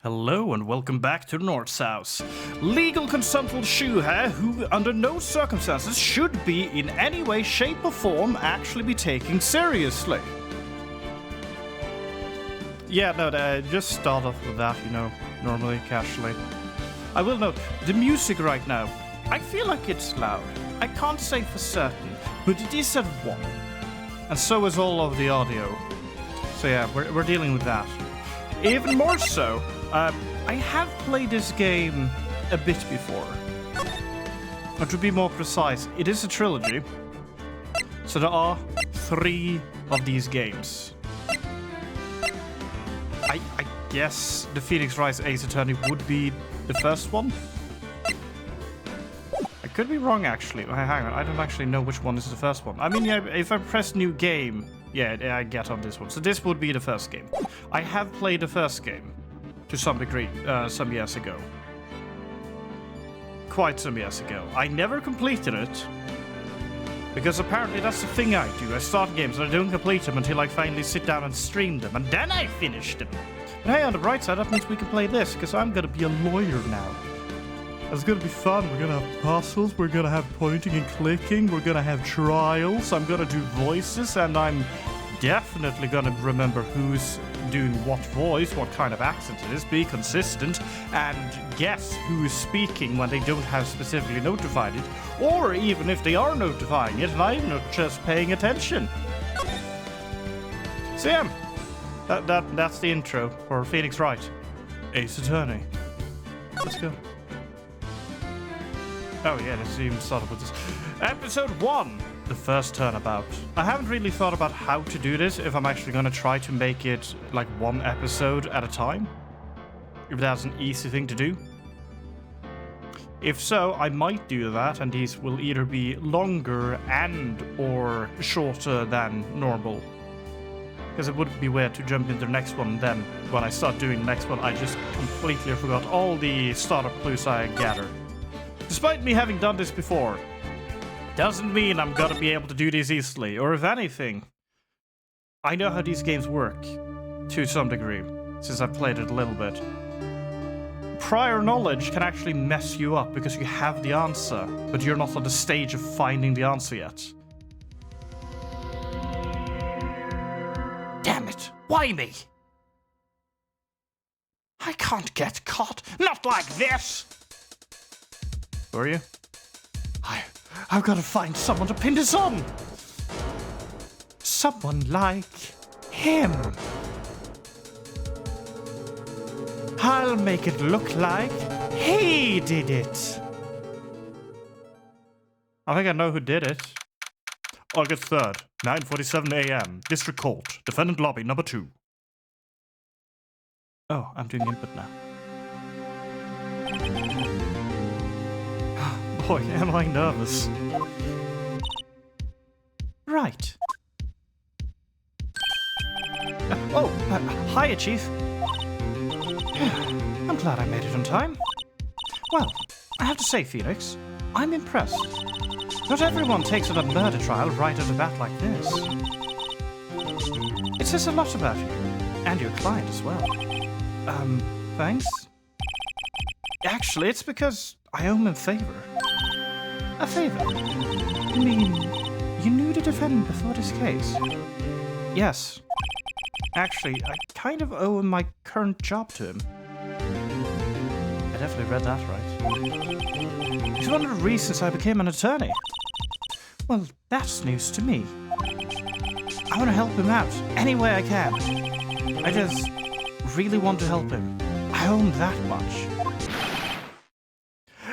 Hello and welcome back to North's house. Legal consultant Shu here, who under no circumstances should be in any way, shape or form actually be taken seriously. Yeah, no, just start off with that, normally, casually. I will note, the music right now, I feel like it's loud. I can't say for certain, but it is at 1. And so is all of the audio. So yeah, we're dealing with that. Even more so, I have played this game a bit before. But to be more precise, it is a trilogy. So there are 3 of these games. I guess the Phoenix Wright Ace Attorney would be the first one. I could be wrong, actually. Hang on, I don't actually know which one is the first one. I mean, yeah, if I press new game, yeah, I get on this one. So this would be the first game. I have played the first game to some degree some years ago. Quite some years ago. I never completed it. Because apparently that's the thing I do. I start games and I don't complete them until I finally sit down and stream them. And then I finish them. But hey, on the bright side, that means we can play this. Because I'm going to be a lawyer now. It's going to be fun. We're going to have puzzles. We're going to have pointing and clicking. We're going to have trials. I'm going to do voices. And I'm definitely going to remember who's doing what voice, what kind of accent it is, be consistent, and guess who is speaking when they don't have specifically notified it, or even if they are notifying it and I'm not just paying attention. So yeah, that's the intro for Phoenix Wright, Ace Attorney. Let's go. Oh yeah, let's even start with this. Episode 1. The first turnabout. I haven't really thought about how to do this, if I'm actually going to try to make it like 1 episode at a time. If that's an easy thing to do. If so, I might do that, and these will either be longer and or shorter than normal. Because it would be weird to jump into the next one, then when I start doing the next one, I just completely forgot all the startup clues I gathered. Despite me having done this before, doesn't mean I'm gonna be able to do this easily, or if anything, I know how these games work, to some degree, since I've played it a little bit. Prior knowledge can actually mess you up because you have the answer, but you're not on the stage of finding the answer yet. Damn it, why me? I can't get caught, not like this! Who are you? I've got to find someone to pin this on. Someone like him. I'll make it look like he did it. I think I know who did it. August 3rd, 9:47 a.m. District Court. Defendant Lobby, number 2. Oh, I'm doing input now. Boy, am I nervous. Right. Hiya, Chief. I'm glad I made it on time. Well, I have to say, Phoenix, I'm impressed. Not everyone takes on a murder trial right off the bat like this. It says a lot about you, and your client as well. Thanks? Actually, it's because I owe him a favor. A favor? You mean, you knew the defendant before this case? Yes. Actually, I kind of owe him my current job to him. I definitely read that right. He's one of the reasons I became an attorney. Well, that's news to me. I want to help him out, any way I can. I just really want to help him. I owe him that much.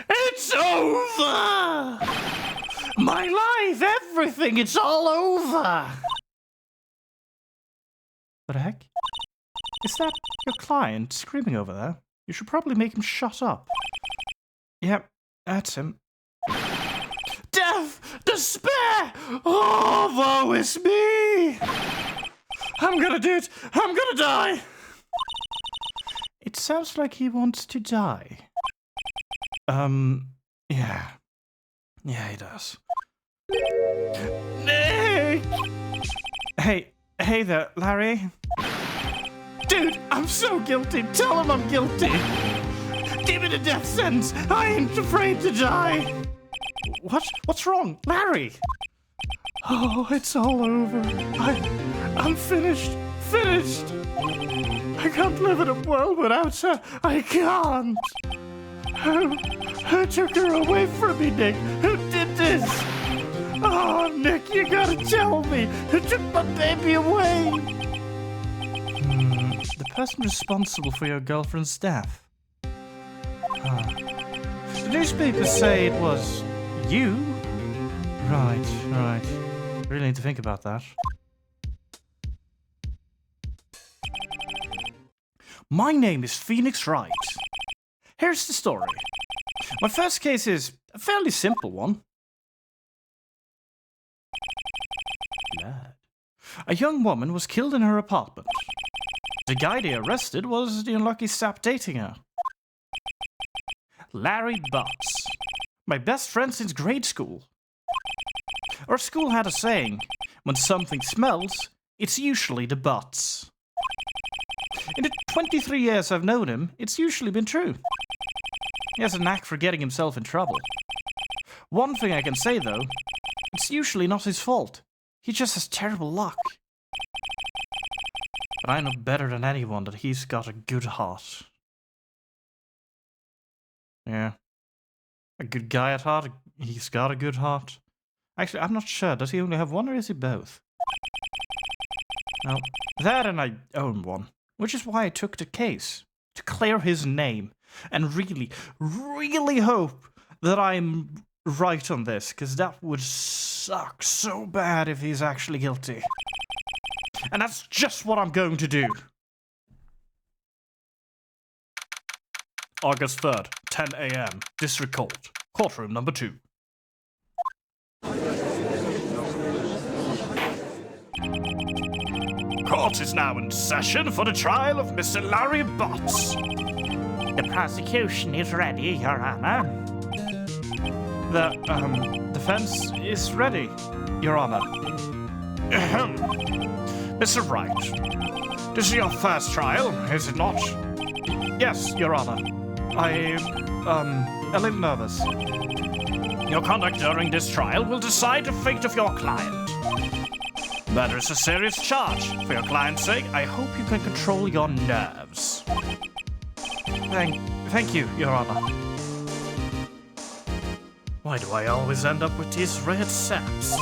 It's over! My life, everything, it's all over! What the heck? Is that your client screaming over there? You should probably make him shut up. Yep, that's him. Death! Despair! Oh, woe is me! I'm gonna do it! I'm gonna die! It sounds like he wants to die. Yeah. Yeah, he does. Nick! Hey there, Larry. Dude, I'm so guilty. Tell him I'm guilty. Give me the death sentence. I ain't afraid to die. What's wrong? Larry? Oh, it's all over. I'm finished. Finished. I can't live in a world without her. I can't. Who took her away from me, Nick? Who did this? Oh, Nick, you gotta tell me. Who took my baby away? The person responsible for your girlfriend's death. The newspapers say it was you. Right. Really need to think about that. My name is Phoenix Wright. Here's the story. My first case is a fairly simple one. A young woman was killed in her apartment. The guy they arrested was the unlucky sap dating her. Larry Butts. My best friend since grade school. Our school had a saying, when something smells, it's usually the butts. In the 23 years I've known him, it's usually been true. He has a knack for getting himself in trouble. One thing I can say, though, it's usually not his fault. He just has terrible luck. But I know better than anyone that he's got a good heart. Yeah. A good guy at heart, he's got a good heart. Actually, I'm not sure. Does he only have one or is he both? Now, that and I own one. Which is why I took the case. To clear his name. And really, really hope that I'm right on this. Because that would suck so bad if he's actually guilty. And that's just what I'm going to do. August 3rd, 10 a.m. District Court. Courtroom number 2. Court is now in session for the trial of Mr. Larry Butts. The prosecution is ready, Your Honor. The defense is ready, Your Honor. Mr. Wright, this is your first trial, is it not? Yes, Your Honor. I'm a little nervous. Your conduct during this trial will decide the fate of your client. Murder is a serious charge. For your client's sake, I hope you can control your nerves. Thank you, Your Honor. Why do I always end up with these red saps?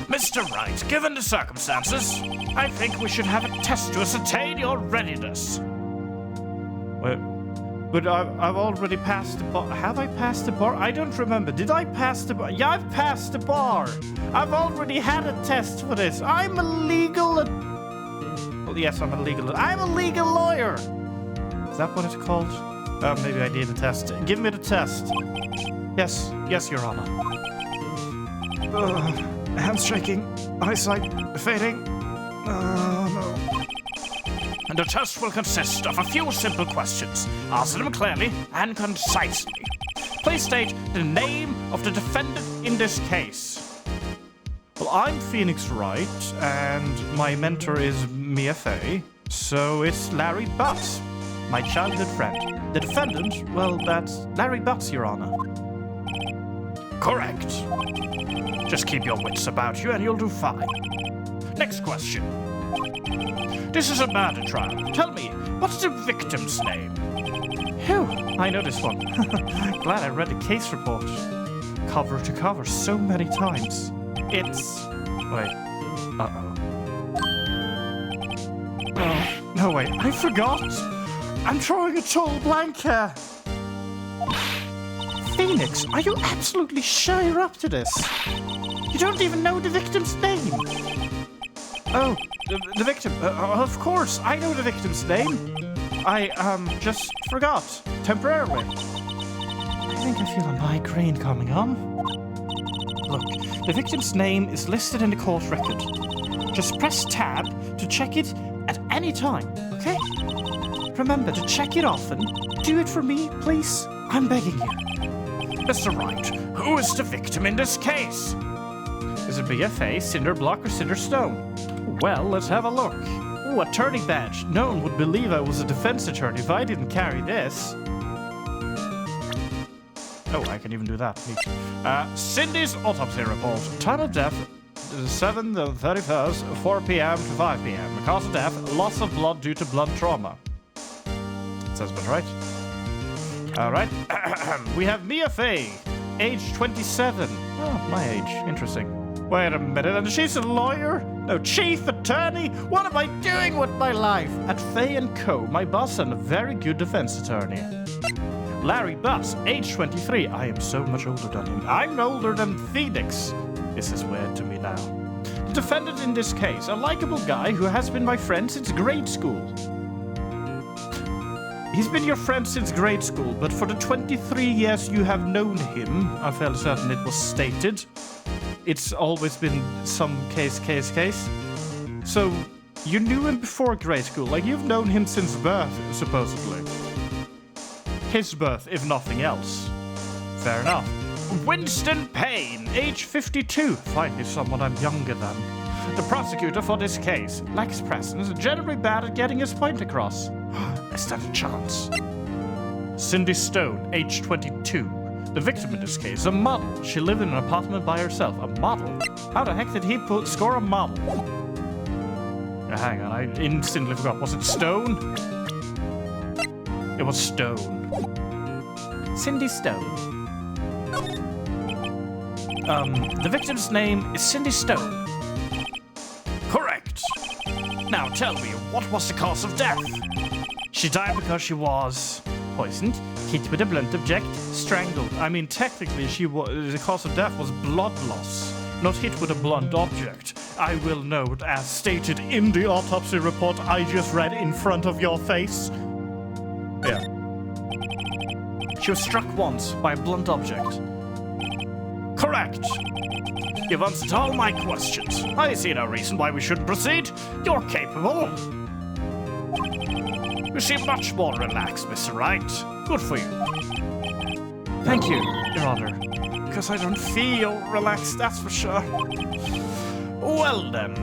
Mr. Wright, given the circumstances, I think we should have a test to ascertain your readiness. But I've already passed the bar. Have I passed the bar? I don't remember. Did I pass the bar? Yeah, I've passed the bar. I've already had a test for this. I'm a legal... Well, yes, I'm a legal lawyer. Is that what it's called? Maybe I need a test. Give me the test. Yes, Your Honor. Hands shaking. Eyesight fading. No. And the test will consist of a few simple questions. Answer them clearly and concisely. Please state the name of the defendant in this case. Well, I'm Phoenix Wright, and my mentor is Mia Fey, so it's Larry Butts, my childhood friend. The defendant, well, that's Larry Butts, Your Honor. Correct. Just keep your wits about you and you'll do fine. Next question. This is a murder trial. Tell me, what's the victim's name? Phew, I know this one. Glad I read the case report. Cover to cover so many times. It's... Wait. Uh-oh. Oh, no, wait, I forgot. I'm drawing a total blank here. Phoenix, are you absolutely sure you're up to this? You don't even know the victim's name. Oh, the victim. Of course, I know the victim's name. I, just forgot. Temporarily. I think I feel a migraine coming on. Look, the victim's name is listed in the court record. Just press tab to check it at any time, okay? Remember to check it often. Do it for me, please. I'm begging you. Mr. Wright, who is the victim in this case? Is it BFA, Cinder Block, or Cinder Stone? Well, let's have a look. Ooh, attorney badge. No one would believe I was a defense attorney if I didn't carry this. Oh, I can even do that. Cindy's autopsy report. Time of death, 7/31st, 4 p.m. to 5 p.m. Cause of death, loss of blood due to blood trauma. Sounds about right. Alright. We have Mia Fey, age 27. Oh, my age. Interesting. Wait a minute, and she's a lawyer? No, chief attorney? What am I doing with my life? At Fay & Co., my boss and a very good defense attorney. Larry Buss, age 23. I am so much older than him. I'm older than Phoenix. This is weird to me now. The defendant in this case, a likable guy who has been my friend since grade school. He's been your friend since grade school, but for the 23 years you have known him, I'm fairly certain it was stated, it's always been some case. So, you knew him before grade school, like you've known him since birth, supposedly. His birth, if nothing else. Fair enough. Winston Payne, age 52. Finally someone I'm younger than. The prosecutor for this case lacks presence, generally bad at getting his point across. I stand a chance. Cindy Stone, age 22. The victim in this case, a model. She lived in an apartment by herself. A model? How the heck did he score a model? Hang on, I instantly forgot. Was it Stone? It was Stone. Cindy Stone. The victim's name is Cindy Stone. Correct. Now tell me, what was the cause of death? She died because she was poisoned, hit with a blunt object, strangled. I mean, technically, the cause of death was blood loss, not hit with a blunt object. I will note, as stated in the autopsy report I just read in front of your face. Yeah. She was struck once by a blunt object. Correct. You've answered all my questions. I see no reason why we shouldn't proceed. You're capable. You seem much more relaxed, Mr. Wright. Good for you. Thank you, Your Honor. Because I don't feel relaxed, that's for sure. Well then.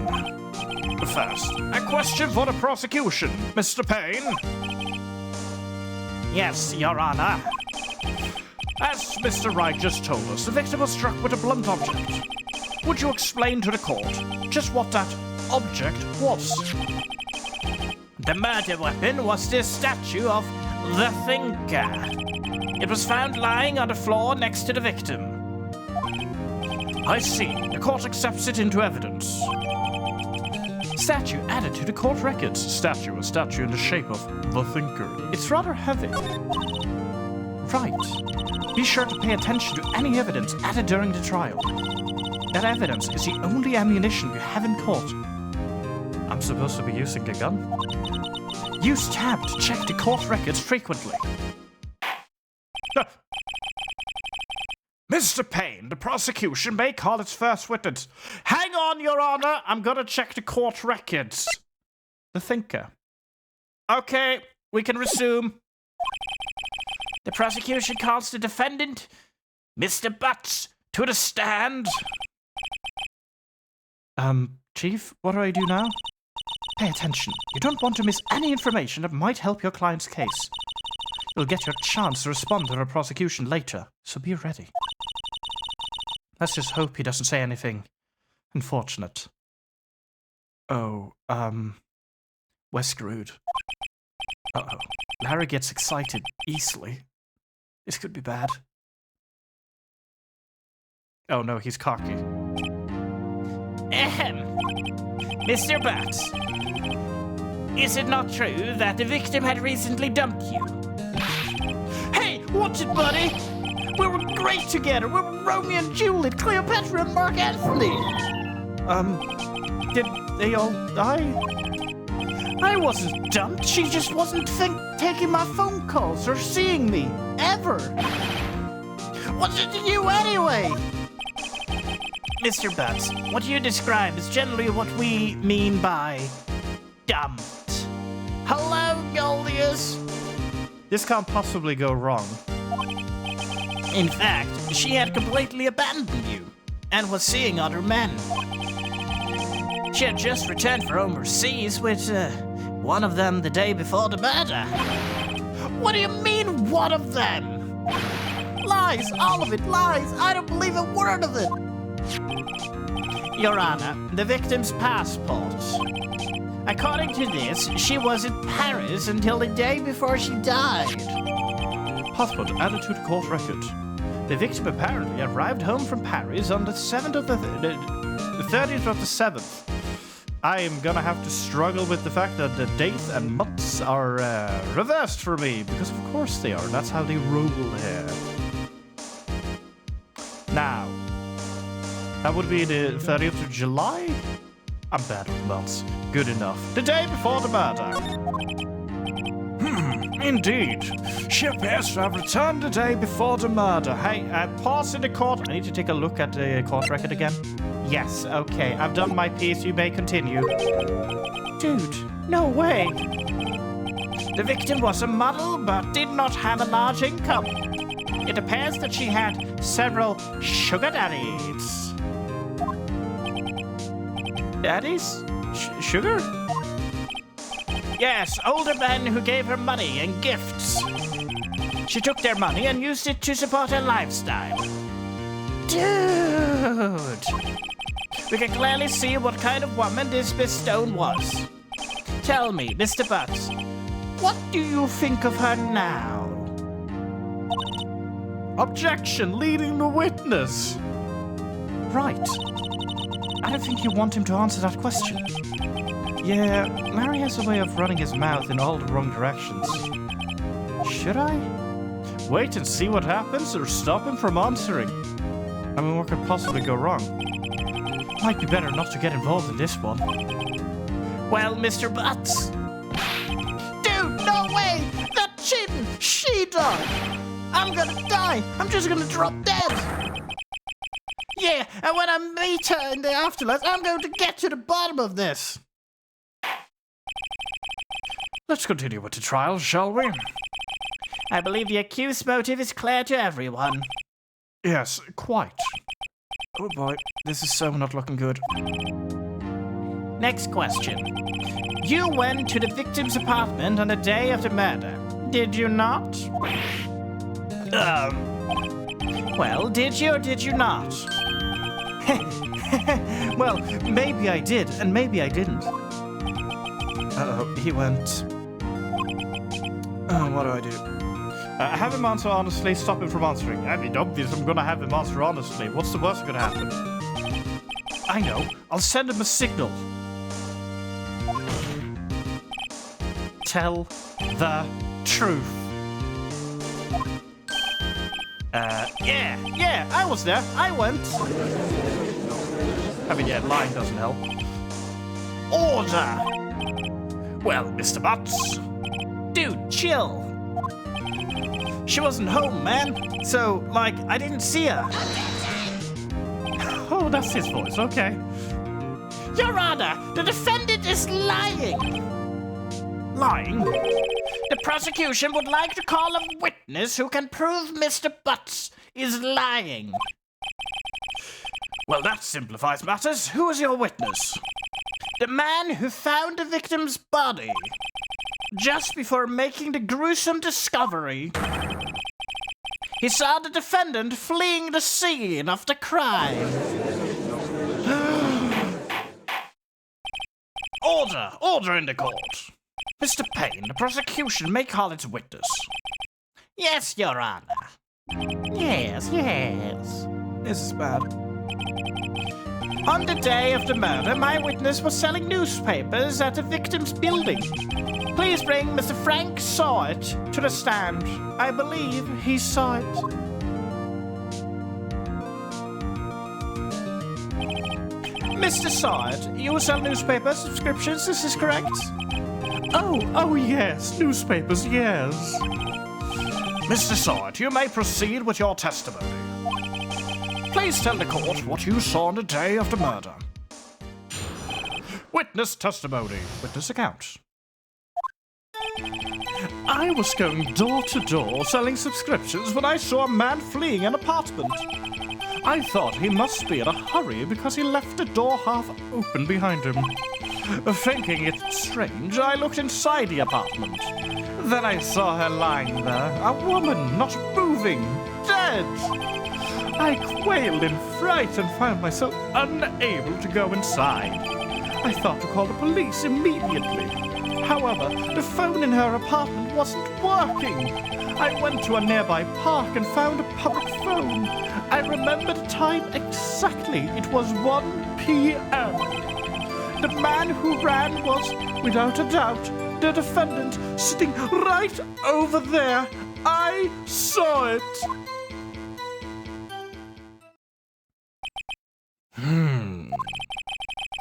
First, a question for the prosecution, Mr. Payne. Yes, Your Honor. As Mr. Wright just told us, the victim was struck with a blunt object. Would you explain to the court just what that object was? The murder weapon was this statue of the Thinker. It was found lying on the floor next to the victim. I see. The court accepts it into evidence. Statue added to the court records. A statue in the shape of the Thinker. It's rather heavy. Right. Be sure to pay attention to any evidence added during the trial. That evidence is the only ammunition you have in court. I'm supposed to be using a gun? Use tab to check the court records frequently. Mr. Payne, the prosecution may call its first witness. Hang on, Your Honor. I'm gonna check the court records. The Thinker. Okay, we can resume. The prosecution calls the defendant, Mr. Butts, to the stand. Chief, what do I do now? Pay attention. You don't want to miss any information that might help your client's case. You'll get your chance to respond to the prosecution later, so be ready. Let's just hope he doesn't say anything unfortunate. Oh, we're screwed. Uh-oh. Larry gets excited easily. This could be bad. Oh no, he's cocky. Ahem. Mr. Butts, is it not true that the victim had recently dumped you? Hey, watch it, buddy! We were great together! We were Romeo and Juliet, Cleopatra and Mark Antony! Did they all die? I wasn't dumped, she just wasn't taking my phone calls or seeing me, ever! What did you do anyway? Mr. Butts, what you describe is generally what we mean by dumped. Hello, Goldius! This can't possibly go wrong. In fact, she had completely abandoned you and was seeing other men. She had just returned from overseas with one of them the day before the murder. What do you mean, one of them? Lies, all of it, lies. I don't believe a word of it. Your Honor, the victim's passport. According to this, she was in Paris until the day before she died. Passport added to the court record. The victim apparently arrived home from Paris on the 7th of the 30th of the 7th. I am gonna have to struggle with the fact that the dates and months are reversed for me, because of course they are. That's how they roll here. Now, that would be the 30th of July? I'm bad with months. Good enough. The day before the murder. Indeed. She appears to have returned the day before the murder. Hey, pause in the court. I need to take a look at the court record again. Yes, okay. I've done my piece. You may continue. Dude, no way. The victim was a model, but did not have a large income. It appears that she had several sugar daddies. Daddies? Sugar? Yes, older men who gave her money and gifts. She took their money and used it to support her lifestyle. Dude! We can clearly see what kind of woman this Miss Stone was. Tell me, Mr. Butts, what do you think of her now? Objection, leading the witness. Right. I don't think you want him to answer that question. Yeah, Larry has a way of running his mouth in all the wrong directions. Should I? Wait and see what happens or stop him from answering? I mean, what could possibly go wrong? Might be better not to get involved in this one. Well, Mr. Butts. Dude, no way! That cheating she-dog! I'm gonna die! I'm just gonna drop dead! Yeah, and when I meet her in the afterlife, I'm going to get to the bottom of this! Let's continue with the trial, shall we? I believe the accused's motive is clear to everyone. Yes, quite. Oh boy, this is so not looking good. Next question. You went to the victim's apartment on the day of the murder, did you not? Well, did you or did you not? Well, maybe I did, and maybe I didn't. Uh-oh, he went... what do I do? Have him answer honestly, stop him from answering. I mean, obviously I'm gonna have him answer honestly. What's the worst that could happen? I know. I'll send him a signal. Tell the truth. Yeah, I was there. I went. I mean, yeah, lying doesn't help. Order! Well, Mr. Butts. Dude, chill. She wasn't home, man. So, like, I didn't see her. Oh, that's his voice, okay. Your Honor, the defendant is lying. Lying? The prosecution would like to call a witness who can prove Mr. Butts is lying. Well, that simplifies matters. Who is your witness? The man who found the victim's body just before making the gruesome discovery. He saw the defendant fleeing the scene of the crime. Order in the court. Mr. Payne, the prosecution may call its witness. Yes, Your Honor. Yes. This is bad. On the day of the murder, my witness was selling newspapers at the victim's building. Please bring Mr. Frank Saw It to the stand. I believe he saw it. Mr. Saw It, you sell newspaper subscriptions, this is correct? Oh yes, newspapers, yes. Mr. Saw It, you may proceed with your testimony. Please tell the court what you saw on the day of the murder. Witness testimony. Witness account. I was going door to door selling subscriptions when I saw a man fleeing an apartment. I thought he must be in a hurry because he left the door half open behind him. Thinking it strange, I looked inside the apartment. Then I saw her lying there, a woman not moving, dead. I quailed in fright and found myself unable to go inside. I thought to call the police immediately. However, the phone in her apartment wasn't working. I went to a nearby park and found a public phone. I remember the time exactly. It was 1 p.m. The man who ran was, without a doubt, the defendant sitting right over there. I saw it.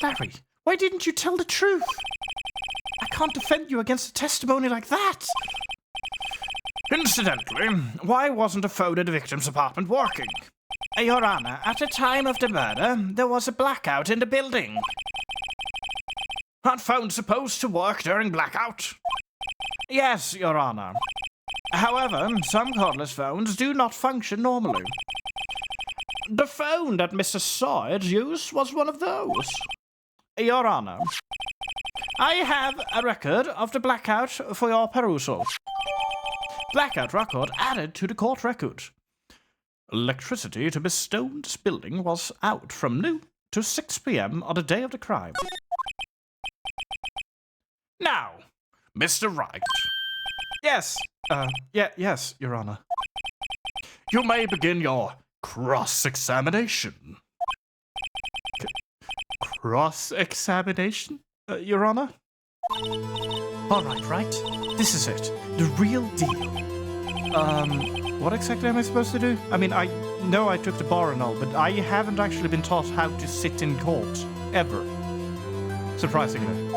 Barry, why didn't you tell the truth? I can't defend you against a testimony like that. Incidentally, why wasn't a phone in the victim's apartment working? Your Honor, at the time of the murder, there was a blackout in the building. Aren't phones supposed to work during blackout? Yes, Your Honor. However, some cordless phones do not function normally. The phone that Mr. Sawyer used was one of those. Your Honor, I have a record of the blackout for your perusal. Blackout record added to the court record. Electricity to Miss Stone's building was out from noon to 6 p.m. on the day of the crime. Now, Mr. Wright. Yes, yes, Your Honor. You may begin your cross-examination. Cross-examination, Your Honor? All right, Wright. This is it. The real deal. What exactly am I supposed to do? I mean, I know I took the bar and all, but I haven't actually been taught how to sit in court. Ever. Surprisingly.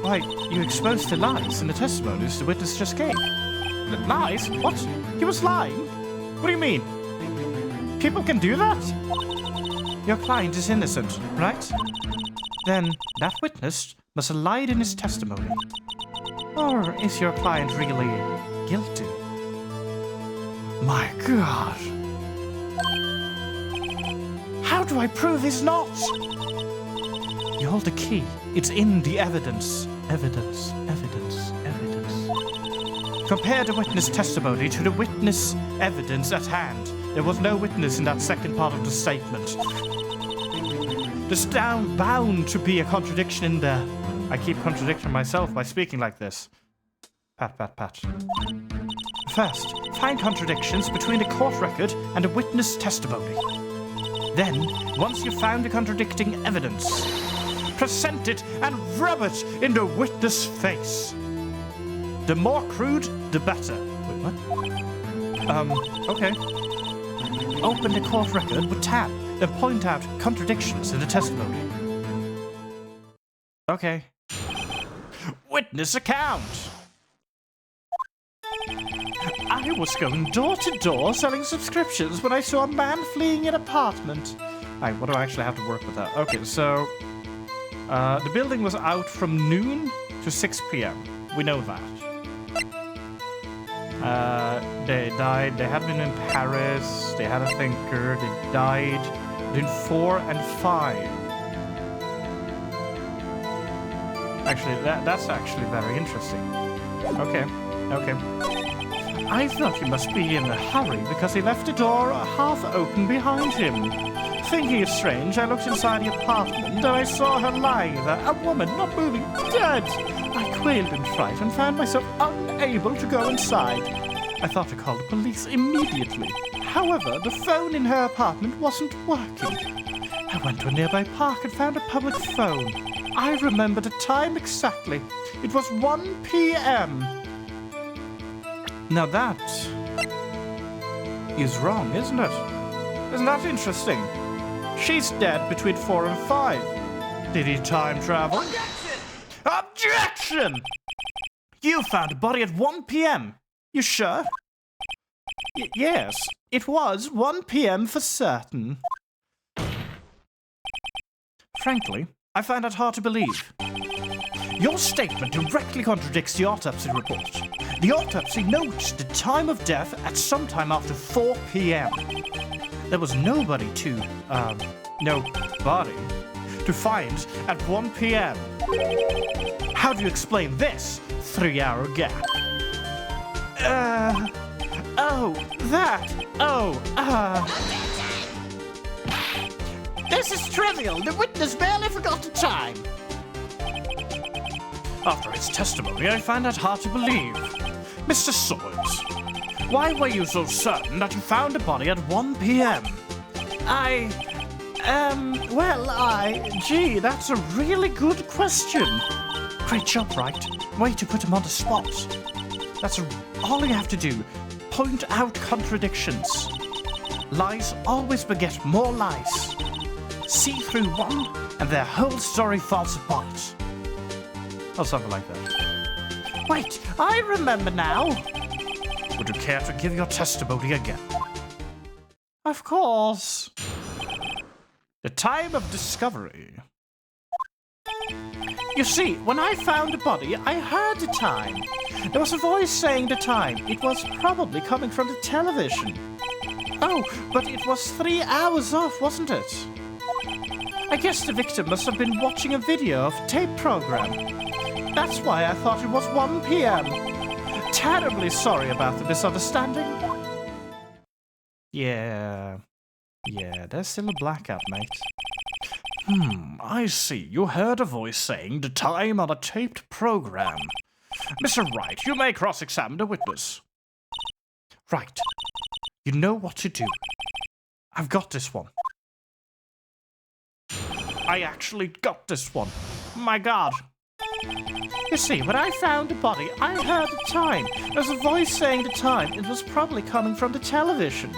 Why, you exposed the lies in the testimonies the witness just gave. The lies? What? He was lying? What do you mean? People can do that? Your client is innocent, right? Then that witness must have lied in his testimony. Or is your client really guilty? My God. How do I prove he's not? You hold the key. It's in the evidence. Evidence. Compare the witness testimony to the witness evidence at hand. There was no witness in that second part of the statement. There's bound to be a contradiction in there. I keep contradicting myself by speaking like this. Pat. First, find contradictions between the court record and the witness testimony. Then, once you've found the contradicting evidence, present it and rub it in the witness' face. The more crude, the better. Wait, what? Okay. Open the court record with tab, then point out contradictions in the testimony. Okay. Witness account. I was going door to door selling subscriptions when I saw a man fleeing an apartment. Alright, what do I actually have to work with that? Okay, so the building was out from noon to 6 p.m. We know that. They died. They had been in Paris. They had a thinker. They died between 4 and 5. Actually, that's actually very interesting. Okay. I thought he must be in a hurry because he left the door half open behind him. Thinking it strange, I looked inside the apartment and I saw her lying there, a woman not moving, dead. I quailed in fright and found myself unable to go inside. I thought to call the police immediately. However, the phone in her apartment wasn't working. I went to a nearby park and found a public phone. I remember the time exactly. It was 1 p.m. Now that is wrong, isn't it? Isn't that interesting? She's dead between 4 and 5. Did he time travel? Objection! Objection! You found a body at 1 p.m. You sure? Yes, it was 1 p.m. for certain. Frankly, I find that hard to believe. Your statement directly contradicts the autopsy report. The autopsy notes the time of death at sometime after 4 p.m. There was nobody to, no body to find at 1 p.m. How do you explain this 3-hour gap? This is trivial. The witness barely forgot the time. After his testimony, I find that hard to believe. Mr. Swords, why were you so certain that you found a body at 1 p.m.? Gee, that's a really good question. Great job, Wright. Way to him on the spot. That's all you have to do. Point out contradictions. Lies always beget more lies. See through one, and their whole story falls apart. Or something like that. Wait, I remember now. Would you care to give your testimony again? Of course. The time of discovery. You see, when I found the body, I heard the time. There was a voice saying the time. It was probably coming from the television. Oh, but it was 3 hours off, wasn't it? I guess the victim must have been watching a video of a tape program. That's why I thought it was 1 p.m. Terribly sorry about the misunderstanding. Yeah, there's still a blackout, mate. I see. You heard a voice saying the time on a taped program. Mr. Wright, you may cross-examine the witness. Right. You know what to do. I've got this one. I actually got this one. My God. You see, when I found the body, I heard the time. There was a voice saying the time. It was probably coming from the television.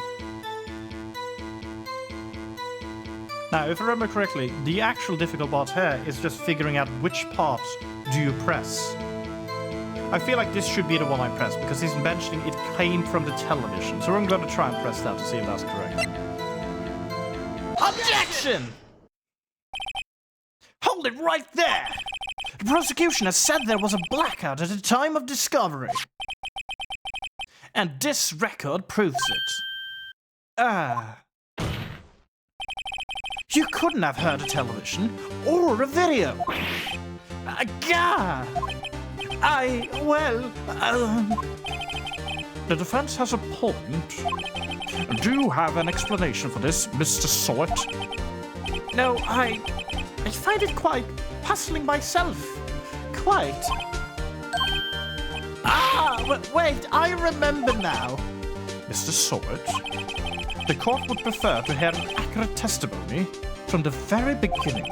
Now, if I remember correctly, the actual difficult part here is just figuring out which part do you press. I feel like this should be the one I press, because he's mentioning it came from the television. So I'm going to try and press that to see if that's correct. Objection! Hold it right there! The prosecution has said there was a blackout at the time of discovery. And this record proves it. You couldn't have heard a television or a video. The defense has a point. Do you have an explanation for this, Mr. Sort? No, I find it quite puzzling myself. Quite. Wait, I remember now. Mr. Sort, the court would prefer to hear an accurate testimony from the very beginning.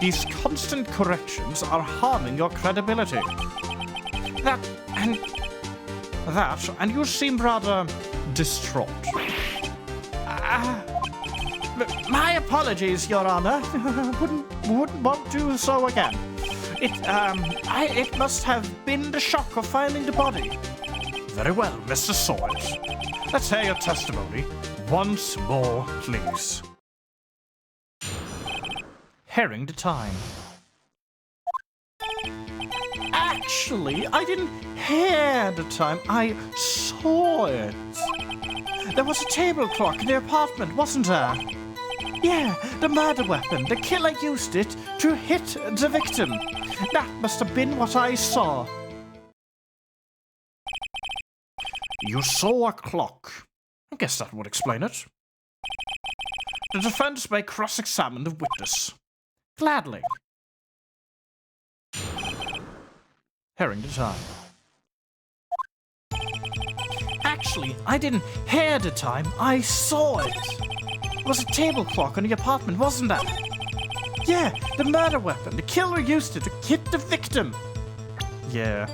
These constant corrections are harming your credibility. And you seem rather distraught. My apologies, Your Honor. Wouldn't want to do so again. It must have been the shock of finding the body. Very well, Mr. Swords. Let's hear your testimony once more, please. Hearing the time. Actually, I didn't hear the time. I saw it. There was a table clock in the apartment, wasn't there? Yeah, the murder weapon. The killer used it to hit the victim. That must have been what I saw. You saw a clock. I guess that would explain it. The defense may cross-examine the witness. Gladly. Hearing the time. Actually, I didn't hear the time. I saw it. It was a table clock in the apartment, wasn't that? Yeah, the murder weapon. The killer used it to hit the victim. Yeah.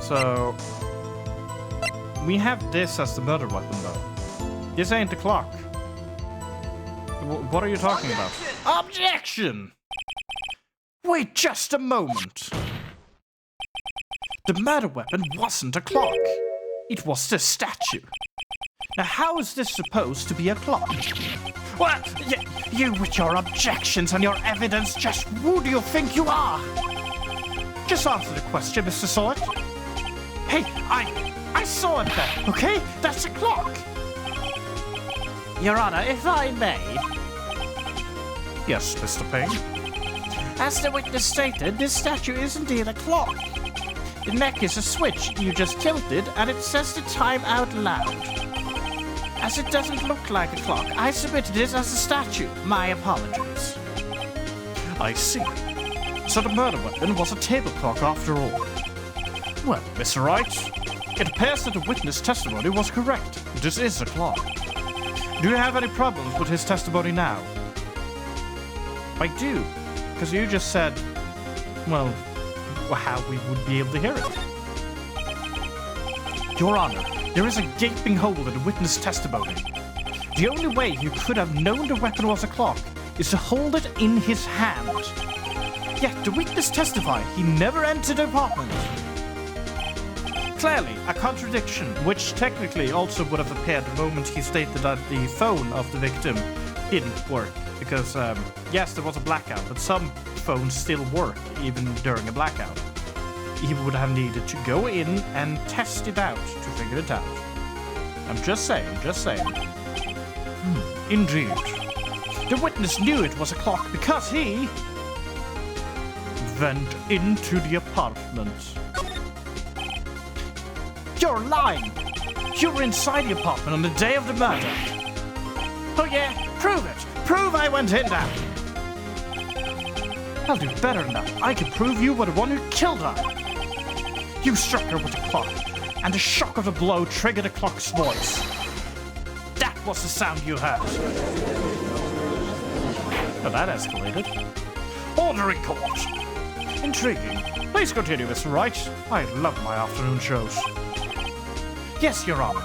So we have this as the murder weapon, though. This ain't the clock. What are you talking about? Objection! Wait just a moment. The murder weapon wasn't a clock. It was the statue. Now, how is this supposed to be a clock? Well, you with your objections and your evidence, just who do you think you are? Just answer the question, Mr. Sword. Hey, I saw it there, okay? That's a clock. Your Honor, if I may. Yes, Mr. Payne. As the witness stated, this statue is indeed a clock. The neck is a switch. You just tilt it, and it says the time out loud. As it doesn't look like a clock, I submitted it as a statue. My apologies. I see. So the murder weapon was a table clock after all. Well, Mr. Wright, it appears that the witness testimony was correct. This is a clock. Do you have any problems with his testimony now? I do, because you just said, well, how we would be able to hear it. Your Honor, there is a gaping hole in the witness testimony. The only way you could have known the weapon was a clock is to hold it in his hand. Yet the witness testified he never entered the apartment. Clearly, a contradiction, which technically also would have appeared the moment he stated that the phone of the victim didn't work. Because, yes, there was a blackout, but some phones still work, even during a blackout. He would have needed to go in and test it out to figure it out. I'm just saying. Indeed. The witness knew it was a clock because he went into the apartment. You're lying! You were inside the apartment on the day of the murder. Oh yeah? Prove it! Prove I went in there! I'll do better than that. I can prove you were the one who killed her. You struck her with the clock, and the shock of the blow triggered the clock's voice. That was the sound you heard. Well, that escalated. Order in court. Intriguing. Please continue, Mr. Wright. I love my afternoon shows. Yes, Your Honor.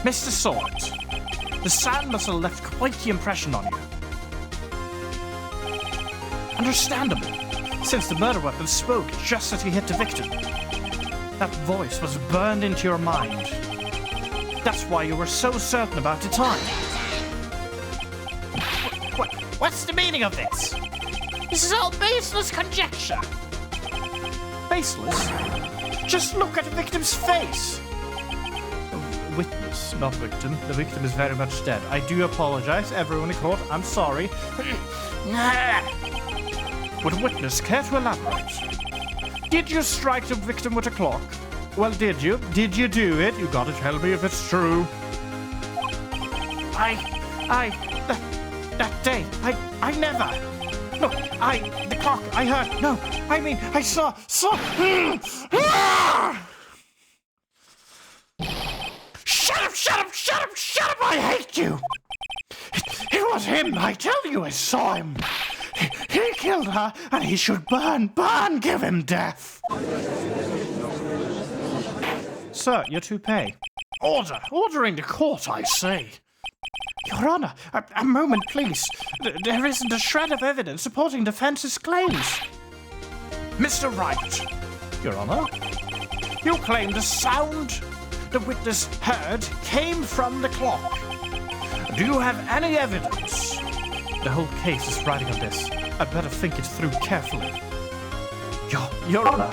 Mr. Sword, the sound must have left quite the impression on you. Understandable, since the murder weapon spoke just as you hit the victim. That voice was burned into your mind. That's why you were so certain about the time. What's the meaning of this? This is all baseless conjecture. Baseless? Just look at the victim's face. Witness, not victim. The victim is very much dead. I do apologize, everyone in court. I'm sorry. Would a witness care to elaborate? Did you strike the victim with a clock? Well, did you? Did you do it? You gotta tell me if it's true. That day, I never. Look, the clock, I heard. No, I mean, I saw. Shut up, I hate you. It was him, I tell you, I saw him. He killed her, and he should burn, give him death. Sir, your toupee. Ordering the court, I say. Your Honor, a moment, please. There isn't a shred of evidence supporting defense's claims. Mr. Wright. Your Honor? You claim the sound the witness heard came from the clock. Do you have any evidence? The whole case is riding on this. I'd better think it through carefully. Your Honor,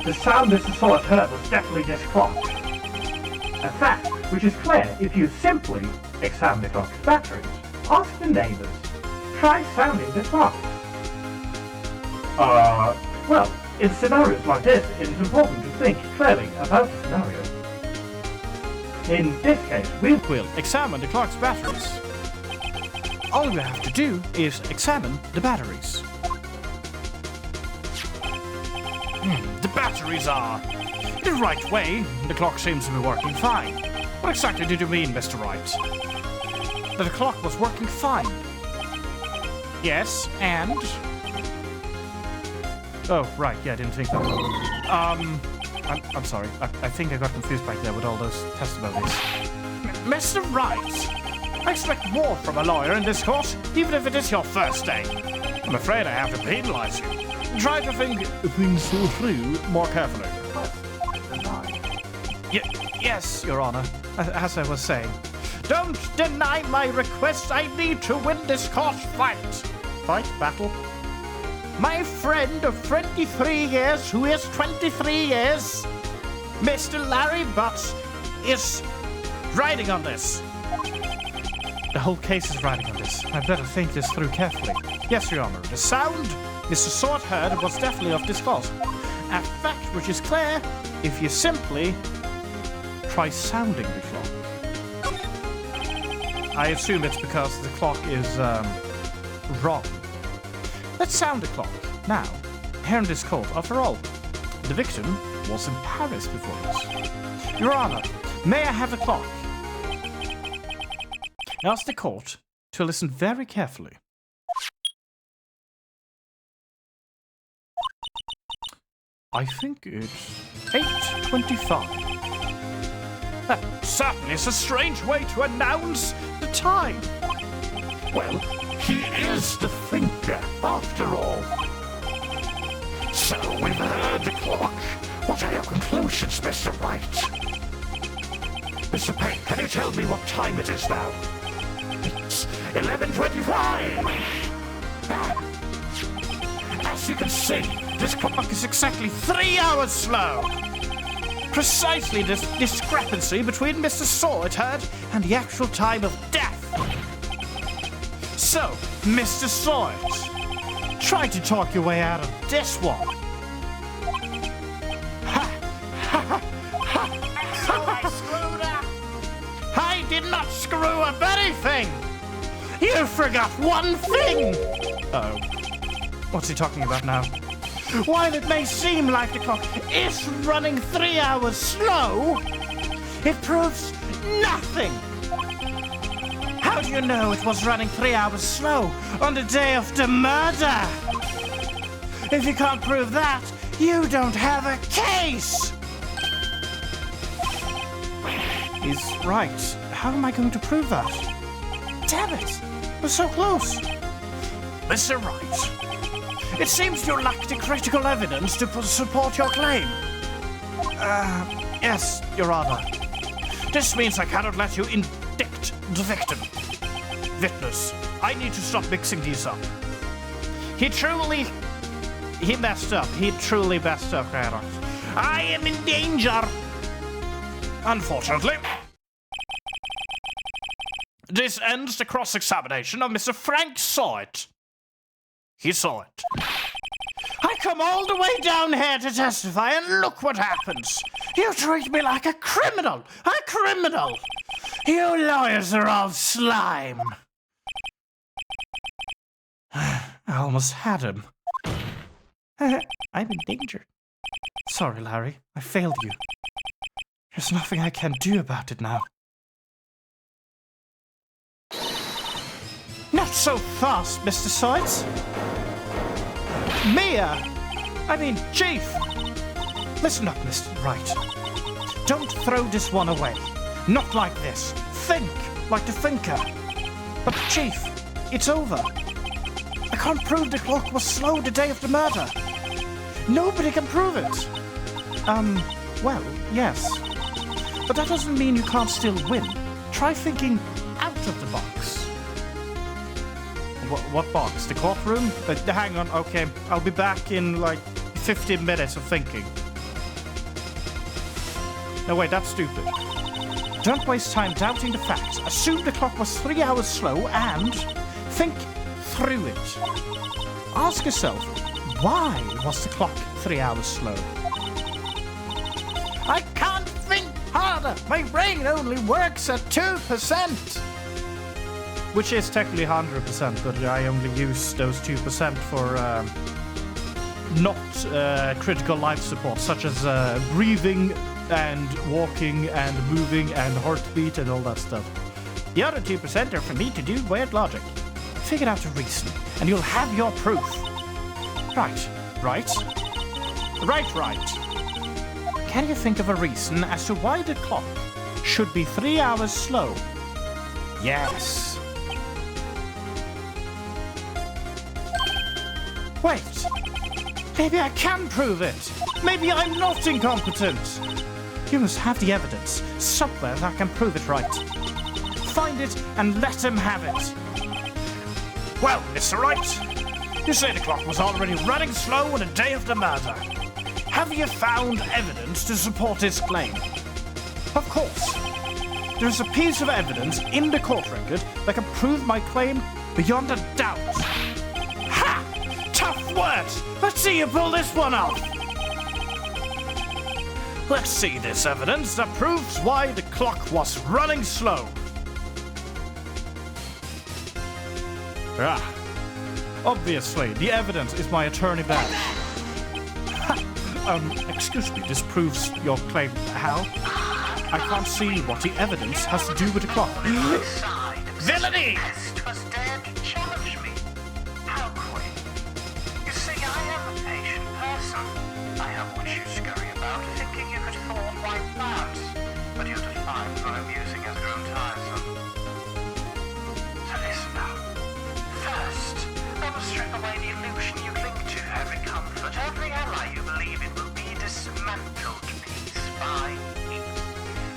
the sound Mr. Sword heard was definitely this clock. A fact which is clear if you simply examine the clock's batteries. Ask the neighbors. Try sounding the clock. Well, in scenarios like this, it is important to think clearly about the scenario. In this case, we will examine the clock's batteries. All we have to do is examine the batteries. The batteries are the right way. The clock seems to be working fine. What exactly did you mean, Mr. Wright? That the clock was working fine. Yes, and... Oh, right, yeah, I didn't think that. I'm sorry. I think I got confused back there with all those testimonies. Mr. Wright, I expect more from a lawyer in this court, even if it is your first day. I'm afraid I have to penalize you. Try to think things through more carefully. Yes, Your Honor. As I was saying. Don't deny my request. I need to win this court fight. Fight? Battle? My friend of 23 years, who is 23 years, Mr. Larry Butts, is riding on this. The whole case is riding on this. I better think this through carefully. Yes, Your Honor. The sound Mr. Sword heard was definitely of this cause. A fact which is clear if you simply try sounding the clock. I assume it's because the clock is wrong. Let's sound the clock. Now, here in this court, after all, the victim was in Paris before this. Your Honor, may I have the clock? Ask the court to listen very carefully. I think it's 8:25. That certainly is a strange way to announce the time. Well, he is the thinker, after all. So we've heard the clock. What are your conclusions, Mr. Wright? Mr. Payne, can you tell me what time it is now? It's 11:25. As you can see, this clock is exactly 3 hours slow. Precisely this discrepancy between Mr. Swordhead and the actual time of death. So, Mr. Sword, try to talk your way out of this one. So I screwed up. I did not screw up anything. You forgot one thing. Uh-oh. What's he talking about now? While it may seem like the clock is running 3 hours slow, it proves nothing. How do you know it was running 3 hours slow on the day of the murder? If you can't prove that, you don't have a case. He's right. How am I going to prove that? Damn it! We're so close. Mr. Wright, it seems you lack the critical evidence to support your claim. Yes, Your Honor. This means I cannot let you indict the victim. Witness, I need to stop mixing these up. He messed up. He truly messed up, Your Honor. I am in danger. Unfortunately, this ends the cross-examination of Mr. Frank saw it. He saw it. I come all the way down here to testify, and look what happens. You treat me like a criminal. A criminal. You lawyers are all slime. I almost had him. I'm in danger. Sorry, Larry. I failed you. There's nothing I can do about it now. Not so fast, Mr. Sides. Chief. Listen up, Mr. Wright. Don't throw this one away. Not like this. Think like the thinker. But, Chief, it's over. I can't prove the clock was slow the day of the murder. Nobody can prove it. Well, yes. But that doesn't mean you can't still win. Try thinking out of the box. What box? The courtroom? Hang on, okay. I'll be back in like 15 minutes of thinking. No, wait, that's stupid. Don't waste time doubting the facts. Assume the clock was 3 hours slow and think through it. Ask yourself, why was the clock 3 hours slow? I can't think harder. My brain only works at 2%. Which is technically 100%, but I only use those 2% for not critical life support, such as breathing and walking and moving and heartbeat and all that stuff. The other 2% are for me to do weird logic. Figure out a reason, and you'll have your proof. Right. Can you think of a reason as to why the clock should be 3 hours slow? Yes. Wait. Maybe I can prove it. Maybe I'm not incompetent. You must have the evidence somewhere that can prove it right. Find it and let him have it. Well, Mr. Wright, you say the clock was already running slow on the day of the murder. Have you found evidence to support his claim? Of course. There's a piece of evidence in the court record that can prove my claim beyond a doubt. Ha! Tough words! Let's see you pull this one off! Let's see this evidence that proves why the clock was running slow. Obviously, the evidence is my attorney badge. Excuse me, this proves your claim. How? I can't see what the evidence has to do with the clock. Villainy! Was dared to challenge me. How quick. You see, I am a patient person. I have watched you scurry about, thinking you could thwart my plans, but your defiance on amusing has grown tiresome. So listen now. First, I will strip away the illusion you cling to, every comfort, every ally you believe it will be dismantled piece by piece.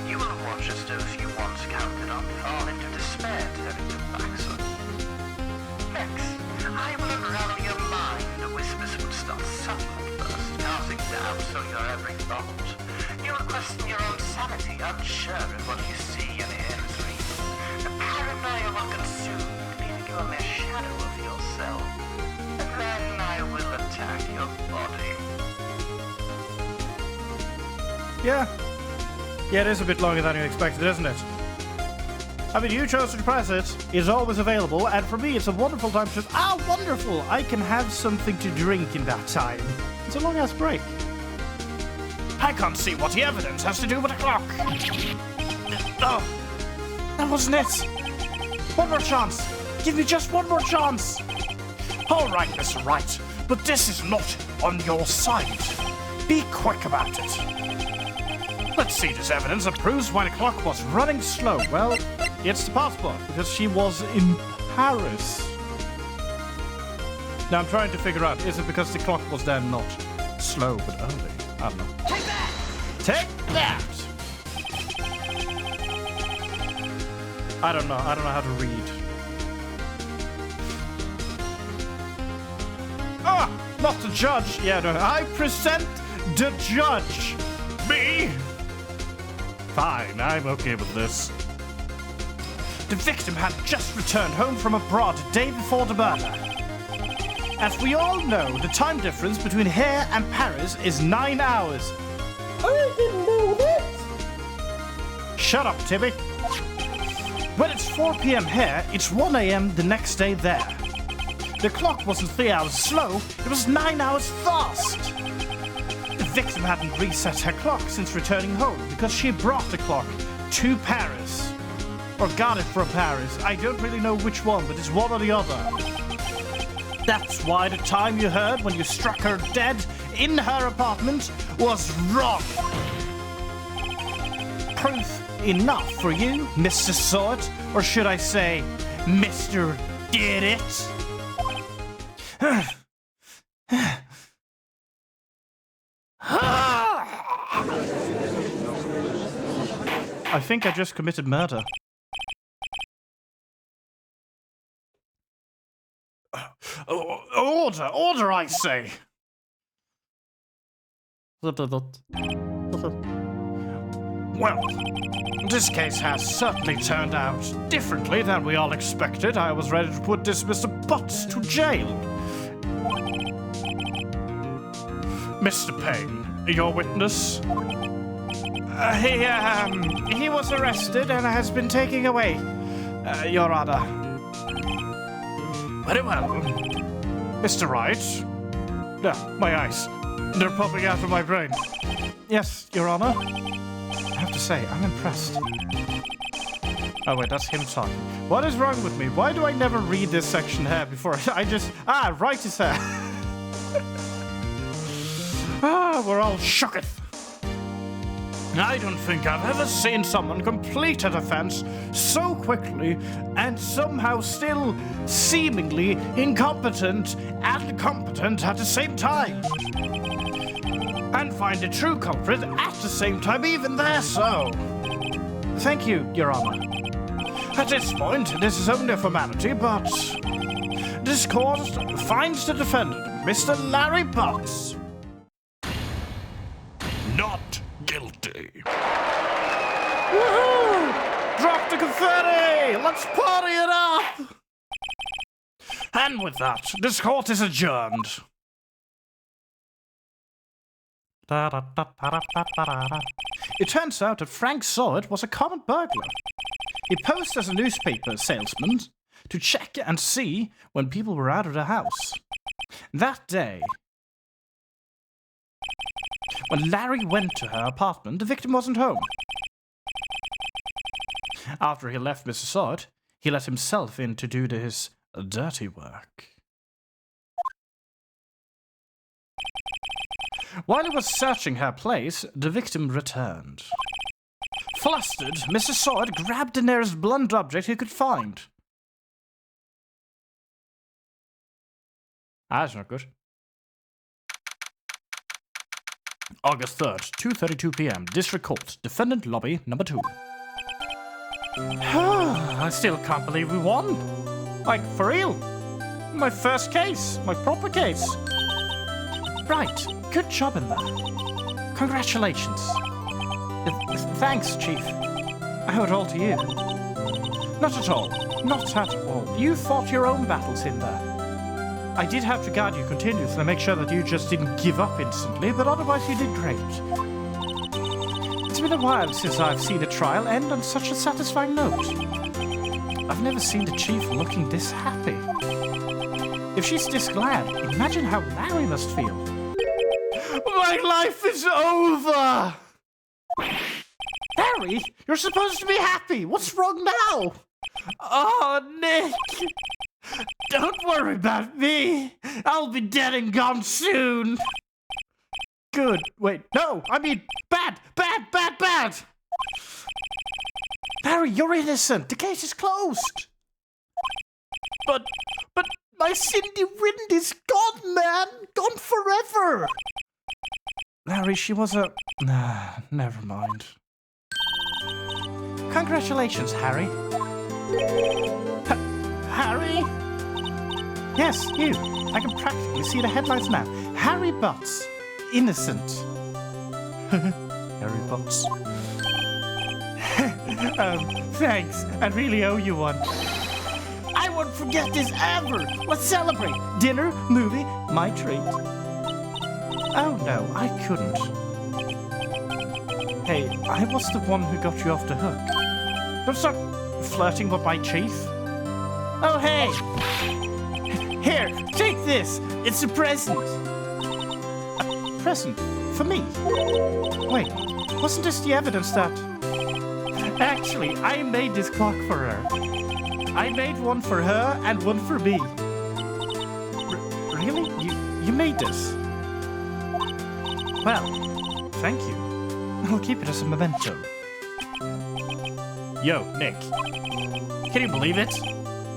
You will watch as those you once counted on fall into despair, turning their backs on you. Next, I will unravel your mind. The whispers would start subtle at first, casting doubts on your every thought. You will question your own sanity, unsure if what you see and hear is real. The paranoia will consume, leaving you a mere shadow of yourself. And then I will attack your body. Yeah, it is a bit longer than you expected, isn't it? I mean, you chose to press it. It's always available, and for me, it's a wonderful time to just... wonderful! I can have something to drink in that time. It's a long-ass break. I can't see what the evidence has to do with the clock. Oh, that wasn't it. One more chance. Give me just one more chance. All right, Mr. Wright, but this is not on your side. Be quick about it. Let's see this evidence that proves why the clock was running slow. Well, it's the passport, because she was in Paris. Now I'm trying to figure out, is it because the clock was then not slow, but early? I don't know. Take that! Take that! I don't know how to read. Not the judge. Yeah, no, I present the judge. Me? Fine, I'm okay with this. The victim had just returned home from abroad the day before the murder. As we all know, the time difference between here and Paris is 9 hours. I didn't know that. Shut up, Tibby. When it's 4 p.m. here, it's 1 a.m. the next day there. The clock wasn't 3 hours slow, it was 9 hours fast. The victim hadn't reset her clock since returning home because she brought the clock to Paris. Or got it from Paris. I don't really know which one, but it's one or the other. That's why the time you heard when you struck her dead in her apartment was wrong. Proof enough for you, Mr. Sword, or should I say, Mr. Did It? I think I just committed murder. Order, I say! Well, this case has certainly turned out differently than we all expected. I was ready to put this Mr. Butts to jail. Mr. Payne, your witness? He was arrested and has been taken away, Your Honor. Very well. Mr. Wright? My eyes. They're popping out of my brain. Yes, Your Honor? I have to say, I'm impressed. Oh wait, that's him talking. What is wrong with me? Why do I never read this section here before I just... Wright is here. We're all shooketh. I don't think I've ever seen someone complete a defense so quickly and somehow still seemingly incompetent and competent at the same time. And find a true culprit at the same time, even there so. Thank you, Your Honor. At this point, this is only a formality, but this court finds the defendant, Mr. Larry Butts, not guilty. Woohoo! Okay, let's party it up! And with that, this court is adjourned. It turns out that Frank Sawyer was a common burglar. He posed as a newspaper salesman to check and see when people were out of the house. That day, when Larry went to her apartment, the victim wasn't home. After he left Mrs. Sawyer, he let himself in to do his dirty work. While he was searching her place, the victim returned. Flustered, Mrs. Sawyer grabbed the nearest blunt object he could find. That's not good. August 3rd, 2:32 p.m. District Court, Defendant Lobby, number 2. I still can't believe we won. Like, for real. My first case. My proper case. Right. Good job in there. Congratulations. Thanks, Chief. I owe it all to you. Not at all. Not at all. You fought your own battles in there. I did have to guard you continuously and make sure that you just didn't give up instantly, but otherwise you did great. It's been a while since I've seen a trial end on such a satisfying note. I've never seen the Chief looking this happy. If she's this glad, imagine how Larry must feel. My life is over! Harry, you're supposed to be happy. What's wrong now? Oh, Nick. Don't worry about me. I'll be dead and gone soon. Good. Wait, no. I mean, bad. Harry, you're innocent. The case is closed. But my Cindy Rind is gone, man. Gone forever. Larry, she was a... Nah, never mind. Congratulations, Harry. Harry? Yes, you. I can practically see the headlines now. Harry Butts. Innocent. Harry Butts. Thanks. I really owe you one. I won't forget this ever. Let's celebrate. Dinner, movie, my treat. Oh no, I couldn't. Hey, I was the one who got you off the hook. Don't start flirting with my chief. Oh hey! Here, take this! It's a present! A present? For me? Wait, wasn't this the evidence that... Actually, I made this clock for her. I made one for her and one for me. Really? You made this? Well, thank you. I'll keep it as a memento. Yo, Nick. Can you believe it?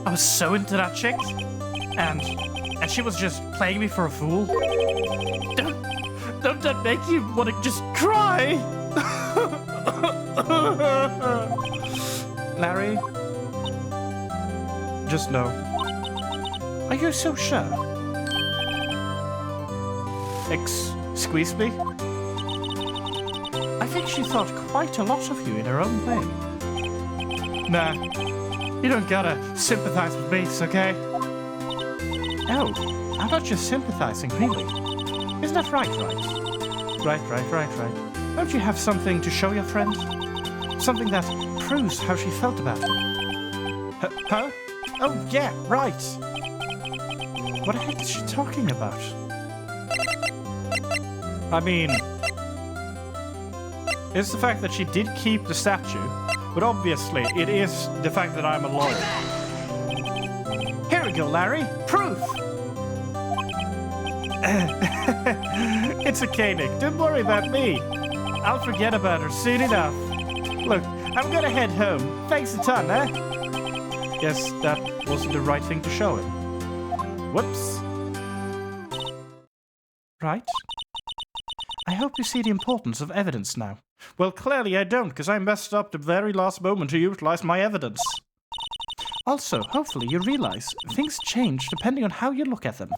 I was so into that chick. And she was just playing me for a fool. Don't that make you want to just cry? Larry? Just know. Are you so sure? Squeeze me? I think she thought quite a lot of you in her own way. Nah, you don't gotta sympathize with me, okay? Oh, I'm not just sympathizing, really. Isn't that right? Right. Don't you have something to show your friend? Something that proves how she felt about him? Huh? Oh, yeah, right. What the heck is she talking about? I mean, it's the fact that she did keep the statue, but obviously it is the fact that I'm a lawyer. Here we go, Larry. Proof! It's okay, Nick. Don't worry about me. I'll forget about her soon enough. Look, I'm gonna head home. Thanks a ton, eh? Guess that wasn't the right thing to show him. Whoops. Right? I hope you see the importance of evidence now. Well, clearly I don't, because I messed up the very last moment to utilize my evidence. Also, hopefully you realize things change depending on how you look at them.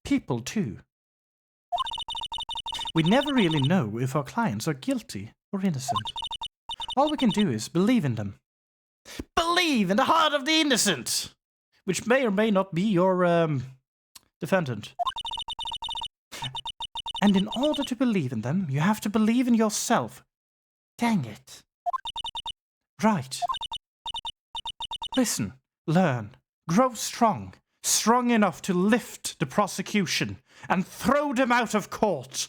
People, too. We never really know if our clients are guilty or innocent. All we can do is believe in them. Believe believe in the heart of the innocent, which may or may not be your defendant. And in order to believe in them, you have to believe in yourself. Dang it. Right. Listen, learn, grow strong. Strong enough to lift the prosecution and throw them out of court.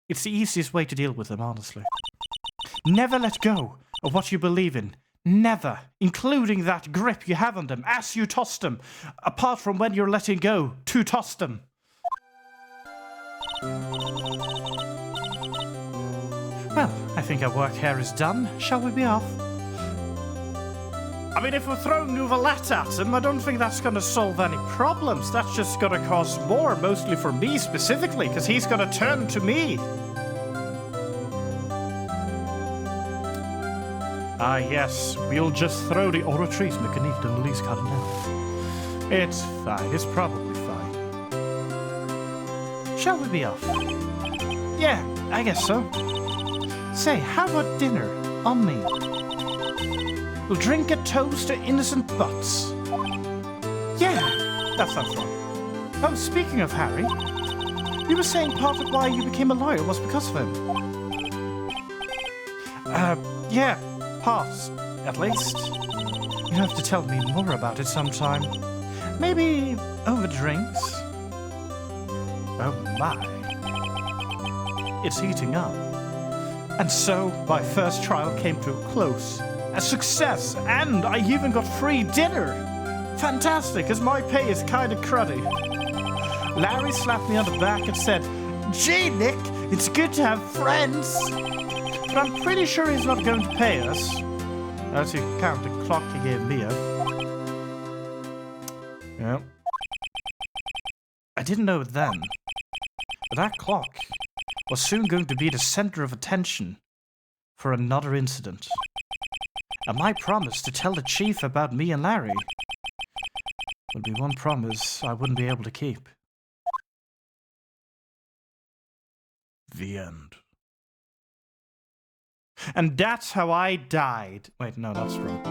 It's the easiest way to deal with them, honestly. Never let go of what you believe in. Never, including that grip you have on them as you toss them, apart from when you're letting go to toss them. Well, I think our work here is done. Shall we be off? I mean, if we're throwing Nouvellette at him, I don't think that's going to solve any problems. That's just going to cause more, mostly for me specifically, because he's going to turn to me. Ah, yes, we'll just throw the oratrice mécanique de Louise Cardinal. It's fine, it's probably fine. Shall we be off? Yeah, I guess so. Say, how about dinner? On me. We'll drink a toast to innocent butts. Yeah, that sounds fun. Oh, speaking of Harry, you were saying part of why you became a lawyer was because of him. Yeah, part, at least. You have to tell me more about it sometime. Maybe over drinks? Oh my. It's heating up. And so, my first trial came to a close. A success, and I even got free dinner. Fantastic, as my pay is kinda cruddy. Larry slapped me on the back and said, "Gee, Nick, it's good to have friends." But I'm pretty sure he's not going to pay us. As you count the clock he gave me. Yeah. I didn't know it then, but that clock was soon going to be the center of attention for another incident. And my promise to tell the chief about me and Larry would be one promise I wouldn't be able to keep. The end. And that's how I died. Wait, no, that's wrong.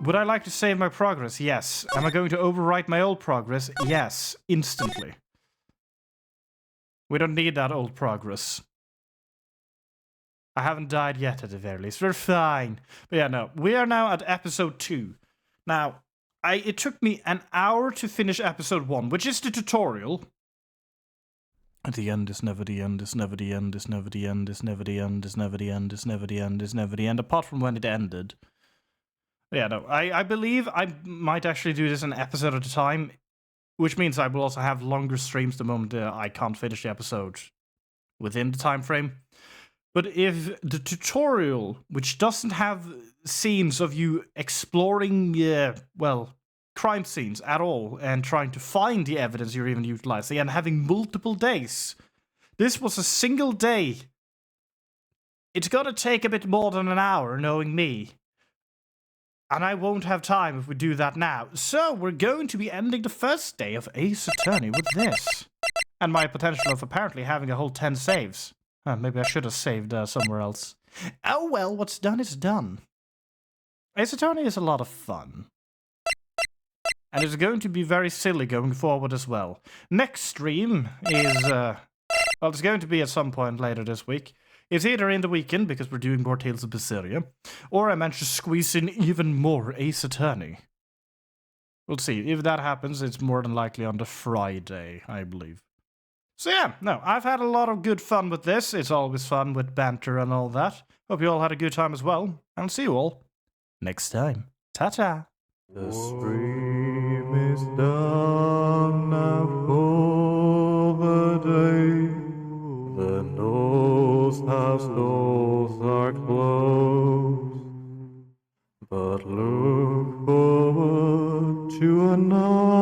Would I like to save my progress? Yes. Am I going to overwrite my old progress? Yes. Instantly. We don't need that old progress. I haven't died yet, at the very least. We're fine. But yeah, no. We are now at episode 2. Now, it took me an hour to finish episode 1, which is the tutorial. The end is never the end, is never the end, is never the end, is never the end, is never the end, is never the end, is never the end, apart from when it ended. Yeah, no. I believe I might actually do this an episode at a time, which means I will also have longer streams the moment I can't finish the episode within the time frame. But if the tutorial, which doesn't have scenes of you exploring, crime scenes at all, and trying to find the evidence you're even utilizing, and having multiple days, this was a single day. It's gonna take a bit more than an hour, knowing me. And I won't have time if we do that now. So we're going to be ending the first day of Ace Attorney with this. And my potential of apparently having a whole 10 saves. Maybe I should have saved somewhere else. Oh well, what's done is done. Ace Attorney is a lot of fun. And it's going to be very silly going forward as well. Next stream is, it's going to be at some point later this week. It's either in the weekend, because we're doing more Tales of Berseria, or I managed to squeeze in even more Ace Attorney. We'll see. If that happens, it's more than likely on the Friday, I believe. So yeah, no, I've had a lot of good fun with this. It's always fun with banter and all that. Hope you all had a good time as well. And I'll see you all next time. Ta-ta! The stream is done now for the day. The Knowles house doors are closed. But look forward to another